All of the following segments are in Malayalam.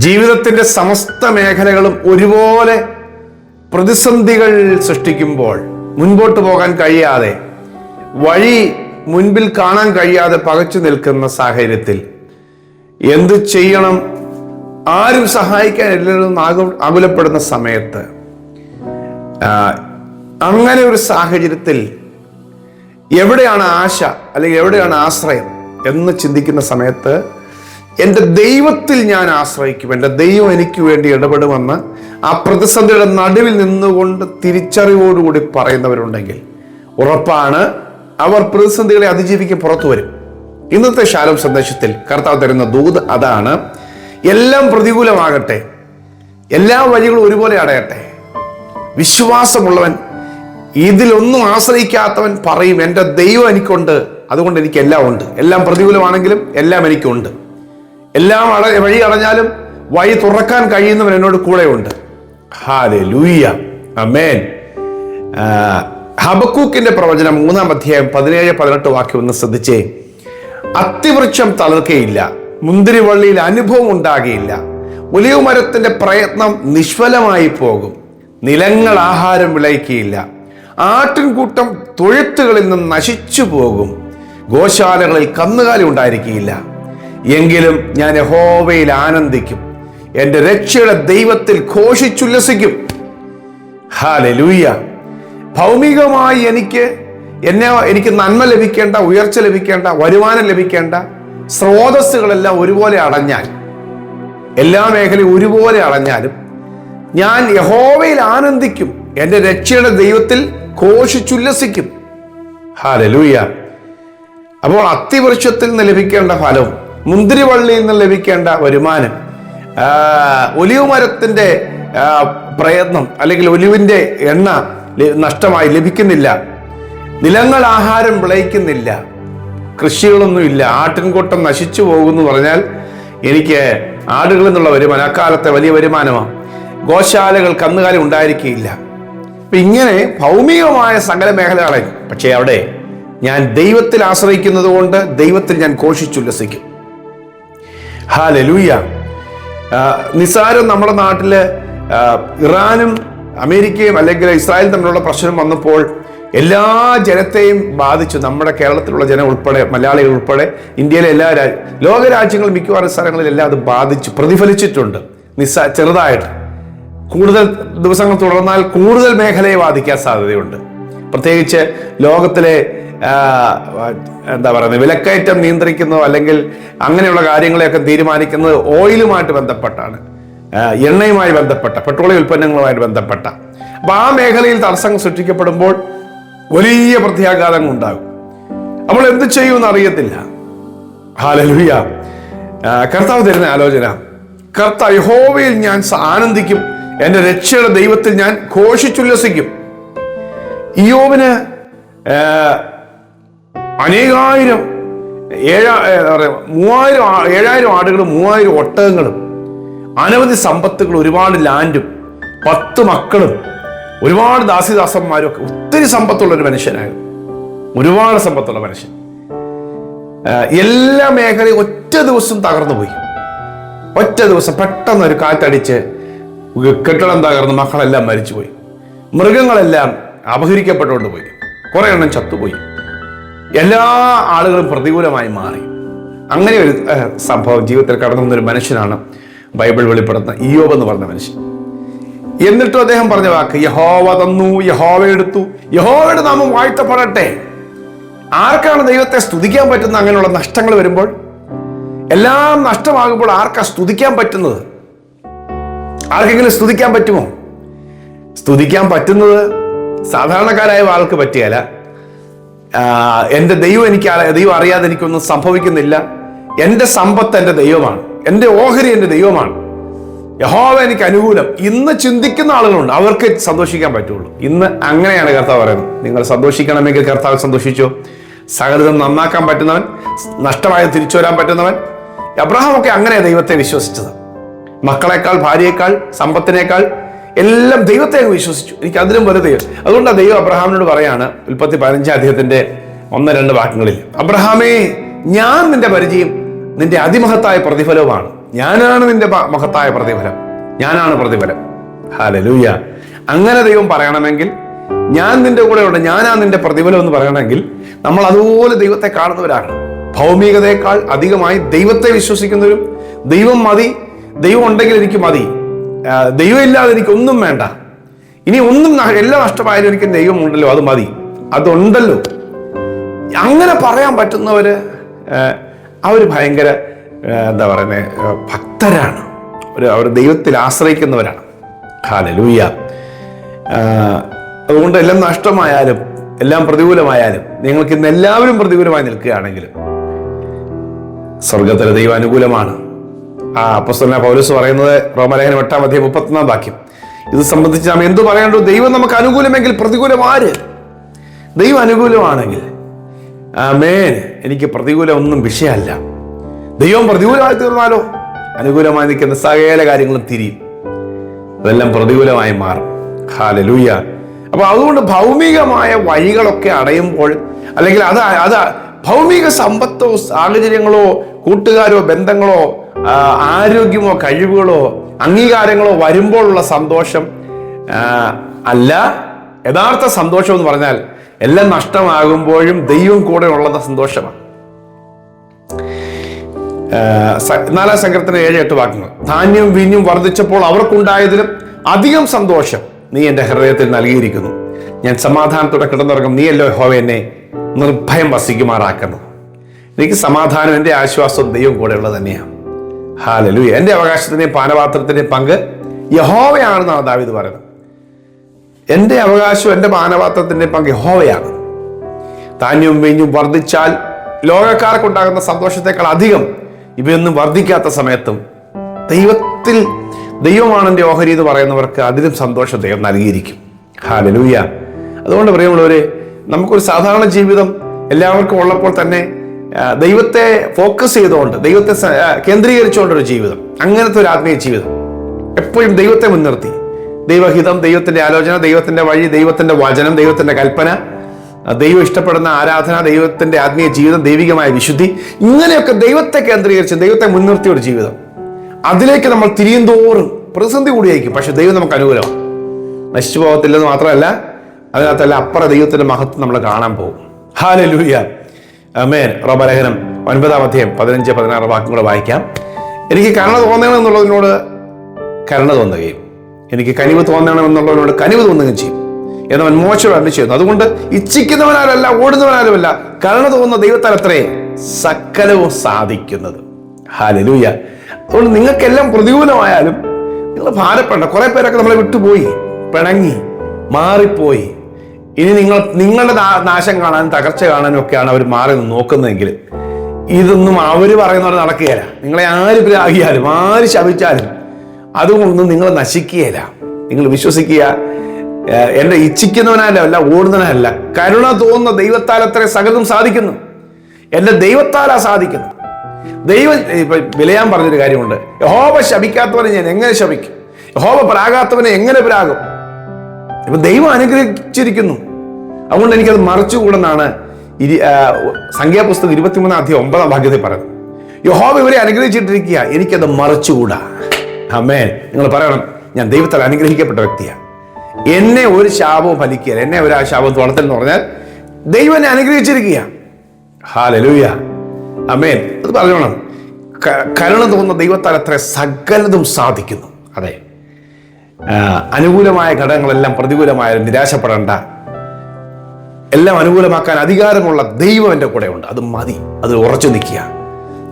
ജീവിതത്തിൻ്റെ സമസ്ത മേഖലകളും ഒരുപോലെ പ്രതിസന്ധികൾ സൃഷ്ടിക്കുമ്പോൾ, മുൻപോട്ട് പോകാൻ കഴിയാതെ, വഴി മുൻപിൽ കാണാൻ കഴിയാതെ പകച്ചു നിൽക്കുന്ന സാഹചര്യത്തിൽ എന്ത് ചെയ്യണം, ആരും സഹായിക്കാൻ എല്ലാവരും ആകുലപ്പെടുന്ന സമയത്ത്, അങ്ങനെ ഒരു സാഹചര്യത്തിൽ എവിടെയാണ് ആശ അല്ലെങ്കിൽ എവിടെയാണ് ആശ്രയം എന്ന് ചിന്തിക്കുന്ന സമയത്ത് എൻ്റെ ദൈവത്തിൽ ഞാൻ ആശ്രയിക്കും, എൻ്റെ ദൈവം എനിക്ക് വേണ്ടി ഇടപെടുമെന്ന് ആ പ്രതിസന്ധിയുടെ നടുവിൽ നിന്നുകൊണ്ട് തിരിച്ചറിവോടുകൂടി പറയുന്നവരുണ്ടെങ്കിൽ ഉറപ്പാണ് അവർ പ്രതിസന്ധികളെ അതിജീവിക്കാൻ പുറത്തു വരും. ഇന്നത്തെ ശാലോം സന്ദേശത്തിൽ കർത്താവ് തരുന്ന ദൂത് അതാണ്. എല്ലാം പ്രതികൂലമാകട്ടെ, എല്ലാ വഴികളും ഒരുപോലെ അടയട്ടെ, വിശ്വാസമുള്ളവൻ, ഇതിലൊന്നും ആശ്രയിക്കാത്തവൻ പറയും എൻ്റെ ദൈവം എനിക്കുണ്ട്, അതുകൊണ്ട് എനിക്ക് എല്ലാം ഉണ്ട്. എല്ലാം പ്രതികൂലമാണെങ്കിലും എല്ലാം എനിക്കുണ്ട്. എല്ലാം വഴി അടഞ്ഞാലും വഴി തുറക്കാൻ കഴിയുന്നവൻ എന്നോട് കൂടെയുണ്ട്. ഹല്ലേലൂയ, ആമേൻ. ഹബക്കൂക്കിന്റെ പ്രവചനം 3-ാം അധ്യായം 17-18 വാക്യം ഒന്ന് ശ്രദ്ധിച്ചേ. അത്തിവൃക്ഷം തളിർക്കയില്ല, മുന്തിരിവള്ളിയിൽ അനുഭവം ഉണ്ടാകുകയില്ല, ഒലിവ് മരത്തിന്റെ പ്രയത്നം നിഷ്ഫലമായി പോകും, നിലങ്ങൾ ആഹാരം വിളയിക്കുകയില്ല, ആട്ടിൻകൂട്ടം തൊഴുത്തുകളിൽ നിന്ന് നശിച്ചു പോകും, ഗോശാലകളിൽ കന്നുകാലി ഉണ്ടായിരിക്കുകയില്ല. എങ്കിലും ഞാൻ യഹോവയിൽ ആനന്ദിക്കും, എൻ്റെ രക്ഷയുടെ ദൈവത്തിൽ ഘോഷിച്ചുല്ലസിക്കും. ഹല്ലേലൂയ. ഭൗമികമായി എനിക്ക് നന്മ ലഭിക്കേണ്ട, ഉയർച്ച ലഭിക്കേണ്ട, വരുമാനം ലഭിക്കേണ്ട സ്രോതസ്സുകളെല്ലാം ഒരുപോലെ അടഞ്ഞാൽ, എല്ലാ മേഖലയും ഒരുപോലെ അടഞ്ഞാലും ഞാൻ യഹോവയിൽ ആനന്ദിക്കും, എൻ്റെ രക്ഷയുടെ ദൈവത്തിൽ ഘോഷിച്ചുല്ലസിക്കും. ഹല്ലേലൂയ. അപ്പോൾ അത്തിവൃക്ഷത്തിൽ നിന്ന് ലഭിക്കേണ്ട ഫലവും, മുന്തിരിവള്ളിയിൽ നിന്ന് ലഭിക്കേണ്ട വരുമാനം, ഒലിവ് മരത്തിന്റെ പ്രയത്നം അല്ലെങ്കിൽ ഒലിവിന്റെ എണ്ണ നഷ്ടമായി ലഭിക്കുന്നില്ല, നിലങ്ങൾ ആഹാരം വിളയിക്കുന്നില്ല, കൃഷികളൊന്നുമില്ല, ആട്ടിൻകൂട്ടം നശിച്ചു പോകുന്നു പറഞ്ഞാൽ എനിക്ക് ആടുകളിൽ നിന്നുള്ള വരുമാനം അക്കാലത്തെ വലിയ വരുമാനമാണ്. ഗോശാലകൾ, കന്നുകാലി ഉണ്ടായിരിക്കുകയില്ല. അപ്പൊ ഇങ്ങനെ ഭൗമികമായ സകല മേഖലകളെ, പക്ഷേ അവിടെ ഞാൻ ദൈവത്തിൽ ആശ്രയിക്കുന്നത് കൊണ്ട് ദൈവത്തിൽ ഞാൻ ഘോഷിച്ചുല്ലസിക്കും. ഹല്ലേലൂയ. നിസാരം നമ്മുടെ നാട്ടില് ഇറാനും അമേരിക്കയും അല്ലെങ്കിൽ ഇസ്രായേലും തമ്മിലുള്ള പ്രശ്നം വന്നപ്പോൾ എല്ലാ ജനത്തെയും ബാധിച്ചു. നമ്മുടെ കേരളത്തിലുള്ള ജനം ഉൾപ്പെടെ, മലയാളികൾ ഉൾപ്പെടെ, ഇന്ത്യയിലെ എല്ലാ ലോകരാജ്യങ്ങളും മിക്കവാറും സ്ഥലങ്ങളിലെല്ലാം അത് ബാധിച്ചു, പ്രതിഫലിച്ചിട്ടുണ്ട്. ചെറുതായിട്ട് കൂടുതൽ ദിവസങ്ങൾ തുടർന്നാൽ കൂടുതൽ മേഖലയെ ബാധിക്കാൻ സാധ്യതയുണ്ട്. പ്രത്യേകിച്ച് ലോകത്തിലെ വിലക്കയറ്റം നിയന്ത്രിക്കുന്നതോ അല്ലെങ്കിൽ അങ്ങനെയുള്ള കാര്യങ്ങളെയൊക്കെ തീരുമാനിക്കുന്നത് ഓയിലുമായിട്ട് ബന്ധപ്പെട്ടാണ്, എണ്ണയുമായി ബന്ധപ്പെട്ട, പെട്രോളിയം ഉൽപ്പന്നങ്ങളുമായിട്ട് ബന്ധപ്പെട്ട. അപ്പൊ ആ മേഖലയിൽ തടസ്സങ്ങൾ സൃഷ്ടിക്കപ്പെടുമ്പോൾ വലിയ പ്രത്യാഘാതങ്ങൾ ഉണ്ടാകും. അപ്പോൾ എന്ത് ചെയ്യുമെന്ന് അറിയത്തില്ല. ഹല്ലേലൂയ. കർത്താവ് തരുന്ന ആലോചന, കർത്താവ് യഹോവയിൽ ഞാൻ ആനന്ദിക്കും, എൻ്റെ രക്ഷയുടെ ദൈവത്തിൽ ഞാൻ ഘോഷിച്ചുല്ലസിക്കും. ഇയ്യോബിന് 7,000 ആടുകളും 3,000 ഒട്ടകങ്ങളും അനവധി സമ്പത്തുകൾ, ഒരുപാട് ലാൻഡും 10 മക്കളും ഒരുപാട് ദാസിദാസന്മാരും ഒക്കെ, ഒത്തിരി സമ്പത്തുള്ള ഒരു മനുഷ്യനായിരുന്നു, ഒരുപാട് സമ്പത്തുള്ള മനുഷ്യൻ. എല്ലാ മേഖലയും ഒറ്റ ദിവസം തകർന്നു പോയി. ഒറ്റ ദിവസം പെട്ടെന്ന് ഒരു കാറ്റടിച്ച് കെട്ടിടം തകർന്ന് മക്കളെല്ലാം മരിച്ചുപോയി, മൃഗങ്ങളെല്ലാം അപഹരിക്കപ്പെട്ടുകൊണ്ട് പോയി, കുറെ എണ്ണം ചത്തുപോയി, എല്ലാ ആളുകളും പ്രതികൂലമായി മാറി. അങ്ങനെ ഒരു സംഭവം ജീവിതത്തിൽ കടന്നു വന്നൊരു മനുഷ്യനാണ് ബൈബിൾ വെളിപ്പെടുത്തുന്ന ഇയ്യോബ് എന്ന് പറഞ്ഞ മനുഷ്യൻ. എന്നിട്ടും അദ്ദേഹം പറഞ്ഞ വാക്ക്, യഹോവ തന്നു, യഹോവ എടുത്തു, യഹോവയുടെ നാമം വാഴ്ത്തപ്പെടട്ടെ. ആർക്കാണ് ദൈവത്തെ സ്തുതിക്കാൻ പറ്റുന്നത്? അങ്ങനെയുള്ള നഷ്ടങ്ങൾ വരുമ്പോൾ, എല്ലാം നഷ്ടമാകുമ്പോൾ ആർക്കാ സ്തുതിക്കാൻ പറ്റുന്നത്? ആർക്കെങ്കിലും സ്തുതിക്കാൻ പറ്റുമോ? സ്തുതിക്കാൻ പറ്റുന്നത് സാധാരണക്കാരായ ആൾക്ക് പറ്റിയല്ല. എൻ്റെ ദൈവം ദൈവം അറിയാതെ എനിക്കൊന്നും സംഭവിക്കുന്നില്ല, എൻ്റെ സമ്പത്ത് എൻ്റെ ദൈവമാണ്, എൻ്റെ ഓഹരി എൻ്റെ ദൈവമാണ്, യഹോവ എനിക്ക് അനുകൂലം, ഇന്ന് ചിന്തിക്കുന്ന ആളുകളുണ്ട്. അവർക്ക് സന്തോഷിക്കാൻ പറ്റുള്ളൂ. ഇന്ന് അങ്ങനെയാണ് കർത്താവ് പറയുന്നത്. നിങ്ങൾ സന്തോഷിക്കണമെങ്കിൽ കർത്താവ് സന്തോഷിച്ചോ. സകലതും നന്നാക്കാൻ പറ്റുന്നവൻ, നഷ്ടമായി തിരിച്ചു വരാൻ പറ്റുന്നവൻ. അബ്രഹാം ഒക്കെ അങ്ങനെയാണ് ദൈവത്തെ വിശ്വസിച്ചത്. മക്കളെക്കാൾ, ഭാര്യയേക്കാൾ, സമ്പത്തിനേക്കാൾ എല്ലാം ദൈവത്തെ വിശ്വസിച്ചു. എനിക്ക് അതിലും വലുത്. അതുകൊണ്ടാണ് ദൈവം അബ്രഹാമിനോട് പറയാണ്, ഉൽപ്പത്തി 15-ാം അധ്യായത്തിന്റെ 1-2 വാക്യങ്ങളിൽ, അബ്രഹാമേ, ഞാൻ നിന്റെ പരിചയം നിന്റെ അതിമഹത്തായ പ്രതിഫലവുമാണ്. ഞാനാണ് നിന്റെ മഹത്തായ പ്രതിഫലം, ഞാനാണ് പ്രതിഫലം. ഹല്ലേലൂയ. അങ്ങനെ ദൈവം പറയണമെങ്കിൽ, ഞാൻ നിന്റെ കൂടെ ഉണ്ട്, ഞാനാ നിന്റെ പ്രതിഫലം എന്ന് പറയണമെങ്കിൽ നമ്മൾ അതുപോലെ ദൈവത്തെ കാണുന്നവരാണ്. ഭൗമികതയേക്കാൾ അധികമായി ദൈവത്തെ വിശ്വസിക്കുന്നവരും, ദൈവം മതി, ദൈവം ഉണ്ടെങ്കിൽ എനിക്ക് മതി, ദൈവം ഇല്ലാതെ എനിക്ക് ഒന്നും വേണ്ട, ഇനി ഒന്നും എല്ലാം നഷ്ടമായാലും എനിക്ക് ദൈവം ഉണ്ടല്ലോ, അത് മതി, അതുണ്ടല്ലോ, അങ്ങനെ പറയാൻ പറ്റുന്നവര് അവർ ഭയങ്കര എന്താ പറയുന്നത്, ഭക്തരാണ്. അവർ ദൈവത്തിൽ ആശ്രയിക്കുന്നവരാണ്. ഹല്ലേലൂയ. അതുകൊണ്ട് എല്ലാം നഷ്ടമായാലും എല്ലാം പ്രതികൂലമായാലും, നിങ്ങൾക്ക് ഇന്ന് എല്ലാവരും പ്രതികൂലമായി നിൽക്കുകയാണെങ്കിൽ സ്വർഗത്തിലെ ദൈവം അനുകൂലമാണ്. അപ്പോസ്തലനായ പൗലോസ് പറയുന്നത് റോമലേഖനം 8:31 ഇത് സംബന്ധിച്ച് നാം എന്തു പറയേണ്ടു? ദൈവം നമുക്ക് അനുകൂലമെങ്കിൽ പ്രതികൂലം ആര്? ദൈവം അനുകൂലമാണെങ്കിൽ ആമേൻ, എനിക്ക് പ്രതികൂലം ഒന്നും വിഷയമല്ല. ദൈവം പ്രതികൂലമായി തീർന്നാലോ അനുകൂലമായി നിൽക്കുന്ന സകല കാര്യങ്ങളും തിരിയും, അതെല്ലാം പ്രതികൂലമായി മാറും. ഹല്ലേലൂയ. അപ്പൊ അതുകൊണ്ട് ഭൗമികമായ വഴികളൊക്കെ അടയുമ്പോൾ, അല്ലെങ്കിൽ അത് ഭൗമിക സമ്പത്തോ സാഹചര്യങ്ങളോ കൂട്ടുകാരോ ബന്ധങ്ങളോ ആരോഗ്യമോ കഴിവുകളോ അംഗീകാരങ്ങളോ വരുമ്പോഴുള്ള സന്തോഷം അല്ല. യഥാർത്ഥ സന്തോഷം എന്ന് പറഞ്ഞാൽ എല്ലാം നഷ്ടമാകുമ്പോഴും ദൈവം കൂടെ ഉള്ളത് സന്തോഷമാണ്. 4 സങ്കീർത്തനം 7-8 ധാന്യവും വീഞ്ഞും വർദ്ധിച്ചപ്പോൾ അവർക്കുണ്ടായതിലും അധികം സന്തോഷം നീ എൻ്റെ ഹൃദയത്തിൽ നൽകിയിരിക്കുന്നു. ഞാൻ സമാധാനത്തോടെ കിടന്നുറങ്ങും. നീയല്ലോ യഹോവ എന്നെ നിർഭയം വസിക്കുമാറാക്കുന്നത്. എനിക്ക് സമാധാനം, എൻ്റെ ആശ്വാസവും ദൈവം കൂടെയുള്ളത് തന്നെയാണ്. ഹല്ലേലൂയ. എൻ്റെ അവകാശത്തിൻ്റെയും പാനപാത്രത്തിൻ്റെയും പങ്ക് യഹോവയാണെന്നാണ് ദാവീദ് പറയുന്നത്. എൻ്റെ അവകാശവും എൻ്റെ പാനപാത്രത്തിൻ്റെയും പങ്ക് യഹോവയാണ്. ധാന്യവും വീഞ്ഞും വർദ്ധിച്ചാൽ ലോകക്കാർക്കുണ്ടാകുന്ന സന്തോഷത്തെക്കാൾ അധികം ഇവയൊന്നും വർദ്ധിക്കാത്ത സമയത്തും ദൈവമാണ് എൻ്റെ ഓഹരി എന്ന് പറയുന്നവർക്ക് അതിലും സന്തോഷം ദൈവം നൽകിയിരിക്കും. ഹല്ലേലൂയ. അതുകൊണ്ട് പ്രിയമുള്ളവരെ, നമുക്കൊരു സാധാരണ ജീവിതം എല്ലാവർക്കും ഉള്ളപ്പോൾ തന്നെ ദൈവത്തെ ഫോക്കസ് ചെയ്തുകൊണ്ട്, ദൈവത്തെ കേന്ദ്രീകരിച്ചുകൊണ്ടൊരു ജീവിതം, അങ്ങനത്തെ ഒരു ആത്മീയ ജീവിതം, എപ്പോഴും ദൈവത്തെ മുൻനിർത്തി, ദൈവഹിതം, ദൈവത്തിന്റെ ആലോചന, ദൈവത്തിന്റെ വഴി, ദൈവത്തിന്റെ വചനം, ദൈവത്തിന്റെ കൽപ്പന, ദൈവം ഇഷ്ടപ്പെടുന്ന ആരാധന, ദൈവത്തിന്റെ ആത്മീയ ജീവിതം, ദൈവികമായ വിശുദ്ധി, ഇങ്ങനെയൊക്കെ ദൈവത്തെ കേന്ദ്രീകരിച്ച് ദൈവത്തെ മുൻനിർത്തിയ ഒരു ജീവിതം, അതിലേക്ക് നമ്മൾ തിരിയും തോറും പ്രതിസന്ധി കൂടിയായിരിക്കും. പക്ഷെ ദൈവം നമുക്ക് അനുകൂലമാണ്. നശിച്ചു പോകത്തില്ലെന്ന് മാത്രമല്ല, അതിനകത്തല്ല അപ്പുറം ദൈവത്തിന്റെ മഹത്വം നമ്മൾ കാണാൻ പോകും. ഹല്ലേലൂയ. ആമേൻ. റോമലേഖനം 9:15-16 കൂടെ വായിക്കാം. എനിക്ക് കരുണ തോന്നണമെന്നുള്ളതിനോട് കരുണ തോന്നുകയും എനിക്ക് കനിവ് തോന്നണമെന്നുള്ളതിനോട് കനിവ് തോന്നുകയും ചെയ്യും എന്നവൻ മോശം അരുളി ചെയ്യുന്നു. അതുകൊണ്ട് ഇച്ഛിക്കുന്നവനാലല്ല ഓടുന്നവനാലുമല്ല കരുണ തോന്നുന്ന ദൈവത്താൽ അത്രേ സകലവും സാധിക്കുന്നത്. ഹല്ലേലൂയ. അതുകൊണ്ട് നിങ്ങൾക്കെല്ലാം പ്രതികൂലമായാലും നിങ്ങൾ ഭാരപ്പെടേണ്ട. കുറെ പേരൊക്കെ നമ്മളെ വിട്ടുപോയി, പിണങ്ങി, മാറിപ്പോയി. ഇനി നിങ്ങളുടെ നാശം കാണാനും തകർച്ച കാണാനും ഒക്കെയാണ് അവർ മാറി നോക്കുന്നതെങ്കിൽ ഇതൊന്നും അവർ പറയുന്നവരെ നടക്കുകയില്ല. നിങ്ങളെ ആര് പ്രാഗിയാലും ആര് ശപിച്ചാലും അതുകൊണ്ടൊന്നും നിങ്ങൾ നശിക്കുകയില്ല. നിങ്ങൾ വിശ്വസിക്കുക, എന്റെ ഇച്ഛിക്കുന്നവനല്ല ഓടുന്നവനല്ല, കരുണ തോന്നുന്ന ദൈവത്താൽ അത്ര സകലതും സാധിക്കുന്നു. എന്റെ ദൈവത്താലാ സാധിക്കുന്നു. ദൈവം വിലയാൻ പറഞ്ഞൊരു കാര്യമുണ്ട്, യഹോവ ശപിക്കാത്തവനെ ഞാൻ എങ്ങനെ ശപിക്കും, യഹോവ പ്രാകാത്തവനെ എങ്ങനെ പ്രാകും. ഇപ്പൊ ദൈവം അനുഗ്രഹിച്ചിരിക്കുന്നു, അതുകൊണ്ട് എനിക്കത് മറച്ചുകൂടെന്നാണ് സംഖ്യാപുസ്തകം 23:9 പറയുന്നത്. യഹോവ ഇവരെ അനുഗ്രഹിച്ചിട്ടിരിക്കുക, എനിക്കത് മറച്ചുകൂടാ. ആമേൻ. നിങ്ങൾ പറയണം, ഞാൻ ദൈവത്താൽ അനുഗ്രഹിക്കപ്പെട്ട വ്യക്തിയാണ്, എന്നെ ഒരു ശാപവും ഫലിക്കുകയില്ല, എന്നെ ഒരു ശാപം തുളത്തലെന്ന് പറഞ്ഞാൽ ദൈവം എന്നെ അനുഗ്രഹിച്ചിരിക്കുക. ഹല്ലേലൂയ. ആമേൻ. അത് പറയണം. കരുണ തോന്നുന്ന ദൈവത്താൽ അത്ര സകലതും സാധിക്കുന്നു. അതെ, അനുകൂലമായ ഘടകങ്ങളെല്ലാം പ്രതികൂലമായാലും നിരാശപ്പെടേണ്ട. എല്ലാം അനുകൂലമാക്കാൻ അധികാരമുള്ള ദൈവം എൻ്റെ കൂടെ ഉണ്ട്, അത് മതി, അത് ഉറച്ചു നിൽക്കുക,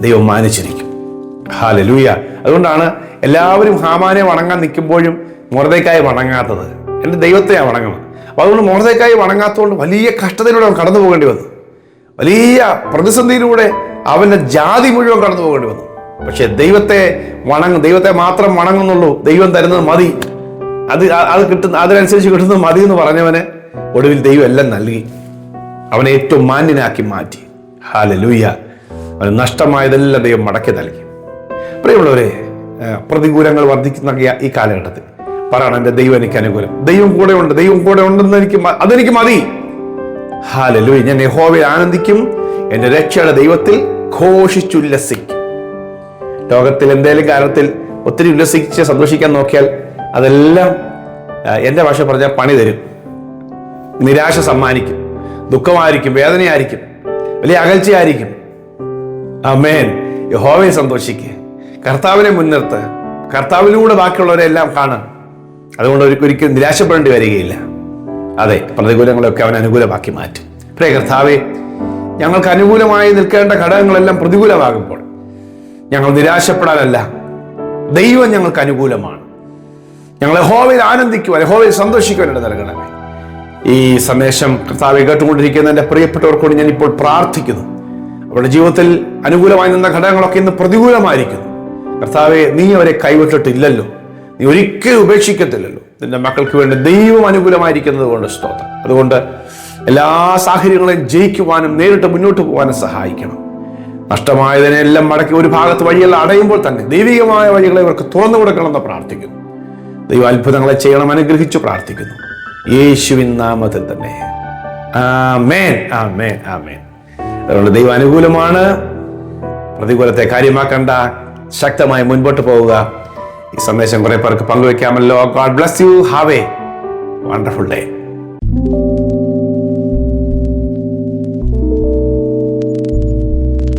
ദൈവം മാനിച്ചിരിക്കും. ഹല്ലേലൂയ. അതുകൊണ്ടാണ് എല്ലാവരും ഹാമാനെ വണങ്ങാൻ നിൽക്കുമ്പോഴും മൊർദെഖായി വണങ്ങാത്തത്. എൻ്റെ ദൈവത്തെയാണ് വണങ്ങുന്നത്. അപ്പൊ അതുകൊണ്ട് മൊർദെഖായി വണങ്ങാത്തതുകൊണ്ട് വലിയ കഷ്ടതയിലൂടെ അവൻ കടന്നു പോകേണ്ടി വന്നു, വലിയ പ്രതിസന്ധിയിലൂടെ അവൻ്റെ ജാതി മുഴുവൻ കടന്നു പോകേണ്ടി വന്നു. പക്ഷെ ദൈവത്തെ മാത്രം വണങ്ങുന്നുള്ളൂ, ദൈവം തരുന്നത് മതി, അത് കിട്ടുന്ന അതിനനുസരിച്ച് കിട്ടുന്നത് മതി എന്ന് പറഞ്ഞവന് ഒടുവിൽ ദൈവം എല്ലാം നൽകി, അവനെ ഏറ്റവും മാന്യനാക്കി മാറ്റി. ഹല്ലേലൂയ. അവന് നഷ്ടമായതെല്ലാം ദൈവം മടക്കി നൽകി. പ്രിയമുള്ളവരെ, പ്രതികൂലങ്ങൾ വർദ്ധിക്കുന്ന ഈ കാലഘട്ടത്തിൽ പറയണം, എൻ്റെ ദൈവം എനിക്ക് അനുകൂലം, ദൈവം കൂടെ ഉണ്ടെന്ന് അതെനിക്ക് മതി. ഹല്ലേലൂയ. ഞാൻ യഹോവയിൽ ആനന്ദിക്കും, എൻ്റെ രക്ഷയുടെ ദൈവത്തിൽ ഘോഷിച്ചുല്ലസിക്കും. ലോകത്തിൽ എന്തെങ്കിലും കാര്യത്തിൽ ഒത്തിരി ഉല്ലസിച്ച് സന്തോഷിക്കാൻ നോക്കിയാൽ അതെല്ലാം എൻ്റെ ഭാഷ പറഞ്ഞാൽ പണി തരും, നിരാശ സമ്മാനിക്കും, ദുഃഖമായിരിക്കും, വേദനയായിരിക്കും, വലിയ അകൽച്ചയായിരിക്കും. ആമേൻ. യഹോവയെ സന്തോഷിക്കുക, കർത്താവിനെ മുൻനിർത്തുക, കർത്താവിലൂടെ ബാക്കിയുള്ളവരെ എല്ലാം കാണുക. അതുകൊണ്ട് ഒരിക്കലും നിരാശപ്പെടേണ്ടി വരികയില്ല. അതെ, പ്രതികൂലങ്ങളൊക്കെ അവൻ അനുകൂലമാക്കി മാറ്റും. പ്രിയ കർത്താവേ, ഞങ്ങൾക്ക് അനുകൂലമായി നിൽക്കേണ്ട ഘടകങ്ങളെല്ലാം പ്രതികൂലമാകുമ്പോൾ ഞങ്ങൾ നിരാശപ്പെടാനല്ല, ദൈവം ഞങ്ങൾക്ക് അനുകൂലമാണ്. ഞങ്ങൾ യഹോവയിൽ ആനന്ദിക്കുവാൻ, യഹോവയിൽ സന്തോഷിക്കുവാനായിട്ട് നൽകണമേ. ഈ സന്ദേശം കർത്താവെ കേട്ടുകൊണ്ടിരിക്കുന്ന എൻ്റെ പ്രിയപ്പെട്ടവർക്കോട് ഞാൻ ഇപ്പോൾ പ്രാർത്ഥിക്കുന്നു. അവരുടെ ജീവിതത്തിൽ അനുകൂലമായി നിന്ന ഘടകങ്ങളൊക്കെ ഇന്ന് പ്രതികൂലമായിരിക്കുന്നു. കർത്താവെ, നീ അവരെ കൈവിട്ടിട്ടില്ലല്ലോ, നീ ഒരിക്കലും ഉപേക്ഷിക്കത്തില്ലല്ലോ. നിന്റെ മക്കൾക്ക് വേണ്ടി ദൈവം അനുകൂലമായിരിക്കുന്നത് കൊണ്ട് സ്തോത്രം. അതുകൊണ്ട് എല്ലാ സാഹചര്യങ്ങളെയും ജയിക്കുവാനും നേരിട്ട് മുന്നോട്ട് പോകാനും സഹായിക്കണം. നഷ്ടമായതിനെല്ലാം മടക്കി ഒരു ഭാഗത്ത് വഴിയെല്ലാം അടയുമ്പോൾ തന്നെ ദൈവികമായ വഴികളെ ഇവർക്ക് തുറന്നു കൊടുക്കണമെന്ന് പ്രാർത്ഥിക്കുന്നു. ദൈവ അത്ഭുതങ്ങളെ ചെയ്യണം, അനുഗ്രഹിച്ചു പ്രാർത്ഥിക്കുന്നു യേശുവിൻ നാമത്തിൽ തന്നെ. ആമേൻ, ആമേൻ, ആമേൻ. അതുകൊണ്ട് ദൈവം അനുകൂലമാണ്. പ്രതികൂലത്തെ കാര്യമാക്കണ്ട, ശക്തമായി മുൻപോട്ട് പോവുക. ഈ സന്ദേശം കുറെ പേർക്ക് പങ്കുവെക്കാമല്ലോ. God bless you. Have a wonderful day.